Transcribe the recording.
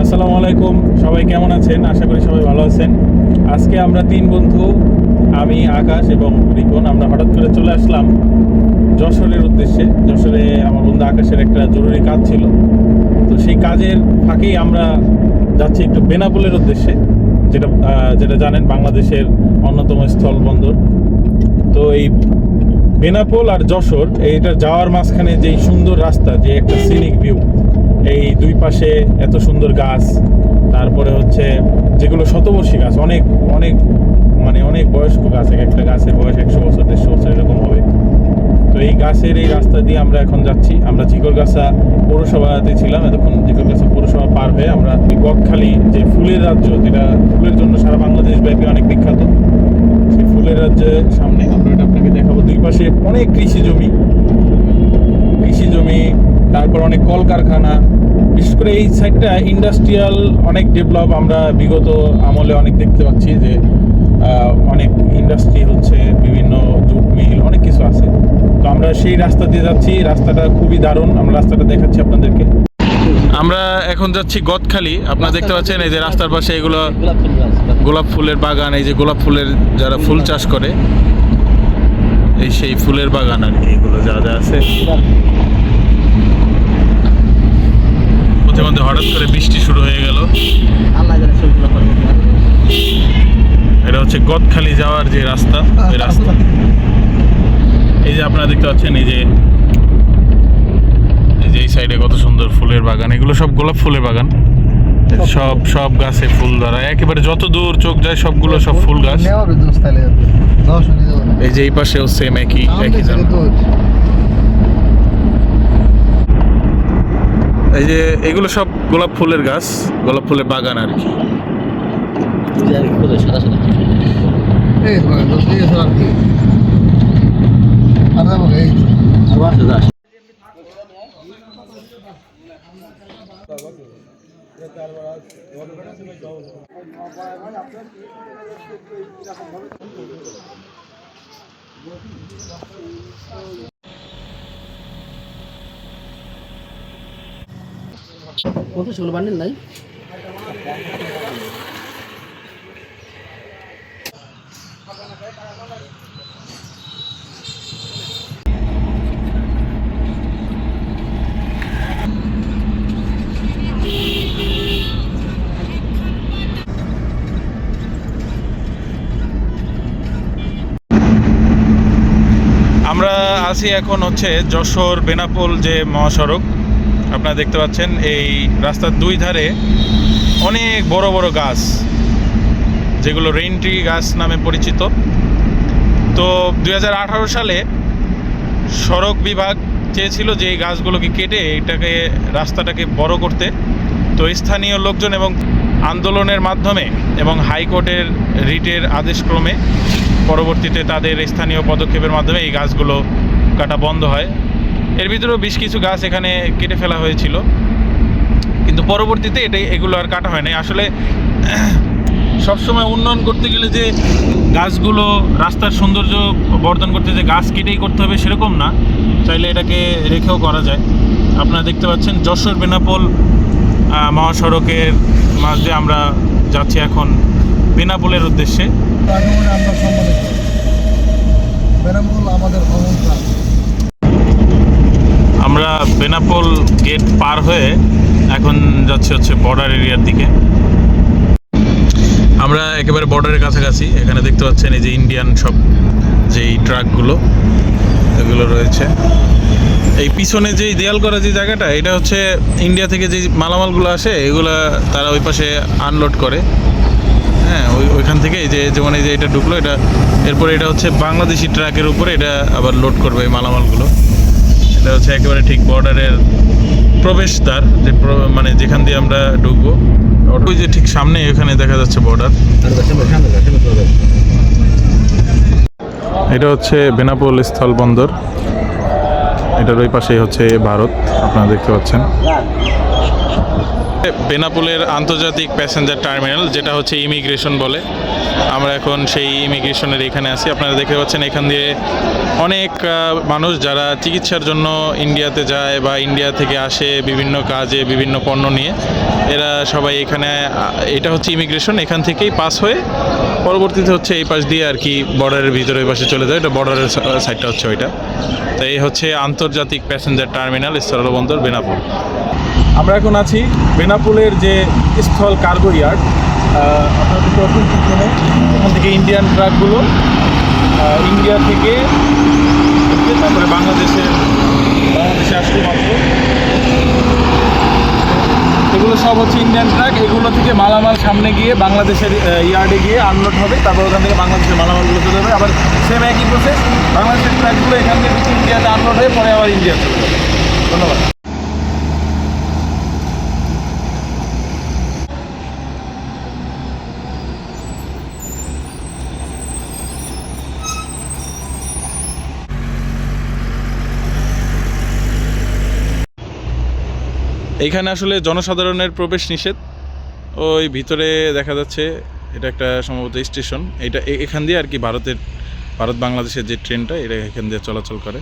আসসালামু আলাইকুম, সবাই কেমন আছেন? আশা করি সবাই ভালো আছেন। আজকে আমরা তিন বন্ধু, আমি, আকাশ এবং রিপন, আমরা হঠাৎ করে চলে আসলাম যশোরের উদ্দেশ্যে। যশোরে আমার বন্ধু আকাশের একটা জরুরি কাজ ছিল, তো সেই কাজের ফাঁকেই আমরা যাচ্ছি একটু বেনাপোলের উদ্দেশ্যে, যেটা জানেন বাংলাদেশের অন্যতম স্থল বন্দর। তো এই বেনাপোল আর যশোর এইটা যাওয়ার মাঝখানে যেই সুন্দর রাস্তা, যে একটা সিনিক ভিউ, এই দুই পাশে এত সুন্দর গাছ, তারপরে হচ্ছে যেগুলো শতবর্ষী গাছ, অনেক অনেক মানে অনেক বয়স্ক গাছ, একটা গাছের বয়স 100 বছর 150 বছর এরকম হবে। তো এই গাছের এই রাস্তা দিয়ে আমরা এখন যাচ্ছি। আমরা ঝিকরগাছা পৌরসভাতে ছিলাম এতক্ষণ। ঝিকরগাছা পৌরসভা পার হয়ে আমরা গদখালি, যে ফুলের রাজ্য, যেটা ফুলের জন্য সারা বাংলাদেশ ব্যাপী অনেক বিখ্যাত, সেই ফুলের রাজ্যের সামনে আমরা এটা আপনাকে দেখাবো। দুই পাশে অনেক কৃষি জমি, তারপর অনেক কলকারখানা। বিশেষ করে এই সাইডটা ইন্ডাস্ট্রিয়াল অনেক ডেভেলপ, আমরা বিগত আমলে অনেক দেখতে পাচ্ছি যে অনেক ইন্ডাস্ট্রি হচ্ছে, বিভিন্ন জুট মিল, অনেক কিছু আছে। তো আমরা সেই রাস্তা দিয়ে যাচ্ছি, রাস্তাটা খুবই দারুণ, আমরা রাস্তাটা দেখাচ্ছি আপনাদেরকে। আমরা এখন যাচ্ছি গদখালি। আপনারা দেখতে পাচ্ছেন এই যে রাস্তার পাশে এগুলো গোলাপ ফুলের বাগান, এই যে গোলাপ ফুলের যারা ফুল চাষ করে, এই সেই ফুলের বাগান আর কি, এগুলো যা যা আছে। মধ্যে হঠাৎ করে বৃষ্টি শুরু হয়ে গেল। এটা হচ্ছে গদখালি যাওয়ার যে রাস্তা, ওই রাস্তা। এই যে আপনারা দেখতে পাচ্ছেন, এই যে এই সাইডে কত সুন্দর ফুলের বাগান, এগুলো সব গোলাপ ফুলের বাগান। সব গাছে ফুল ধরা, একেবারে যত দূর চোখ যায় সবগুলো সব ফুল গাছ। এই যে এই পাশেও সেম একই জায়গা। এই যে এগুলো সব গোলাপ ফুলের গাছ, গোলাপ ফুলের বাগান আর কি। কত ষোলো বান্ডেল নাই? আমরা আছি এখন হচ্ছে যশোর বেনাপোল যে মহাসড়ক। আপনারা দেখতে পাচ্ছেন এই রাস্তার দুই ধারে অনেক বড় বড় গাছ, যেগুলো রেইন ট্রি গাছ নামে পরিচিত। তো 2018 সালে সড়ক বিভাগ চেয়েছিল যে এই গাছগুলোকে কেটে রাস্তাটাকে বড় করতে। তো স্থানীয় লোকজন এবং আন্দোলনের মাধ্যমে এবং হাইকোর্টের রিটের আদেশক্রমে পরবর্তীতে তাদের স্থানীয় পদক্ষেপের মাধ্যমে এই গাছগুলো কাটা বন্ধ হয়। এর ভিতরেও বেশ কিছু গাছ এখানে কেটে ফেলা হয়েছিল, কিন্তু পরবর্তীতে এগুলো আর কাটা হয় নাই। আসলে সবসময় উন্নয়ন করতে গেলে যে গাছগুলো রাস্তার সৌন্দর্য বর্ধন করতে যে গাছ কেটেই করতে হবে সেরকম না, চাইলে এটাকে রেখেও করা যায়। আপনারা দেখতে পাচ্ছেন যশোর বেনাপোল মহাসড়কের মাঝে আমরা যাচ্ছি এখন বেনাপোলের উদ্দেশ্যে। আমরা বেনাপোল গেট পার হয়ে এখন যাচ্ছি হচ্ছে বর্ডার এরিয়ার দিকে। আমরা একেবারে বর্ডারের কাছাকাছি। এখানে দেখতে পাচ্ছেন এই যে ইন্ডিয়ান সব যেই ট্রাকগুলো এগুলো রয়েছে। এই পিছনে যেই দেয়াল করা যে জায়গাটা, এটা হচ্ছে ইন্ডিয়া থেকে যে মালামালগুলো আসে, এগুলো তারা ওই পাশে আনলোড করে। হ্যাঁ, ওইখান থেকে যেমন এই যে এটা ঢুকলো, এটা এরপরে এটা হচ্ছে বাংলাদেশি ট্রাকের উপরে এটা আবার লোড করবে এই মালামালগুলো। এটা হচ্ছে একেবারে ঠিক বর্ডারের প্রবেশদ্বার, মানে যেখান দিয়ে আমরা ঢুকবো। ওই যে ঠিক সামনে এখানে দেখা যাচ্ছে বর্ডার। এটা হচ্ছে বেনাপোল স্থল বন্দর, এটার ওই পাশেই হচ্ছে ভারত, আপনারা দেখতে পাচ্ছেন। বেনাপোলের আন্তর্জাতিক প্যাসেঞ্জার টার্মিনাল, যেটা হচ্ছে ইমিগ্রেশন বলে। আমরা এখন সেই ইমিগ্রেশনের এখানে আছি। আপনারা দেখতে পাচ্ছেন এখান দিয়ে অনেক মানুষ যারা চিকিৎসার জন্য ইন্ডিয়াতে যায় বা ইন্ডিয়া থেকে আসে বিভিন্ন কাজে বিভিন্ন পণ্য নিয়ে, এরা সবাই এখানে, এটা হচ্ছে ইমিগ্রেশন, এখান থেকেই পাস হয়ে পরবর্তীতে হচ্ছে এই পাশ দিয়ে আর কি বর্ডারের ভিতরে ওই পাশে চলে যায়। এটা বর্ডারের সাইডটা হচ্ছে ওইটা। তো এই হচ্ছে আন্তর্জাতিক প্যাসেঞ্জার টার্মিনাল স্থলবন্দর বেনাপোল। আমরা এখন আছি বেনাপোলের যে স্থল কার্গো ইয়ার্ড। আপনারা দেখতে পাচ্ছেন পিছনে, এখান থেকে ইন্ডিয়ান ট্রাকগুলো ইন্ডিয়া থেকে তারপরে বাংলাদেশে আসতে মাত্র। এগুলো সব হচ্ছে ইন্ডিয়ান ট্রাক। এগুলো থেকে মালামাল সামনে গিয়ে বাংলাদেশের ইয়ার্ডে গিয়ে আনলোড হবে, তারপর ওখান থেকে বাংলাদেশের মালামালগুলো চলে যাবে। আবার সেম একই প্রসেস, বাংলাদেশের ট্রাকগুলো এখান থেকে ইন্ডিয়াতে আনলোড হয়ে পরে আবার ইন্ডিয়া চলে যাবে। ধন্যবাদ। এইখানে আসলে জনসাধারণের প্রবেশ নিষেধ। ওই ভিতরে দেখা যাচ্ছে এটা একটা সম্ভবত স্টেশন। এটা এখান দিয়ে আর কি ভারত বাংলাদেশের যে ট্রেনটা, এটা এখান দিয়ে চলাচল করে।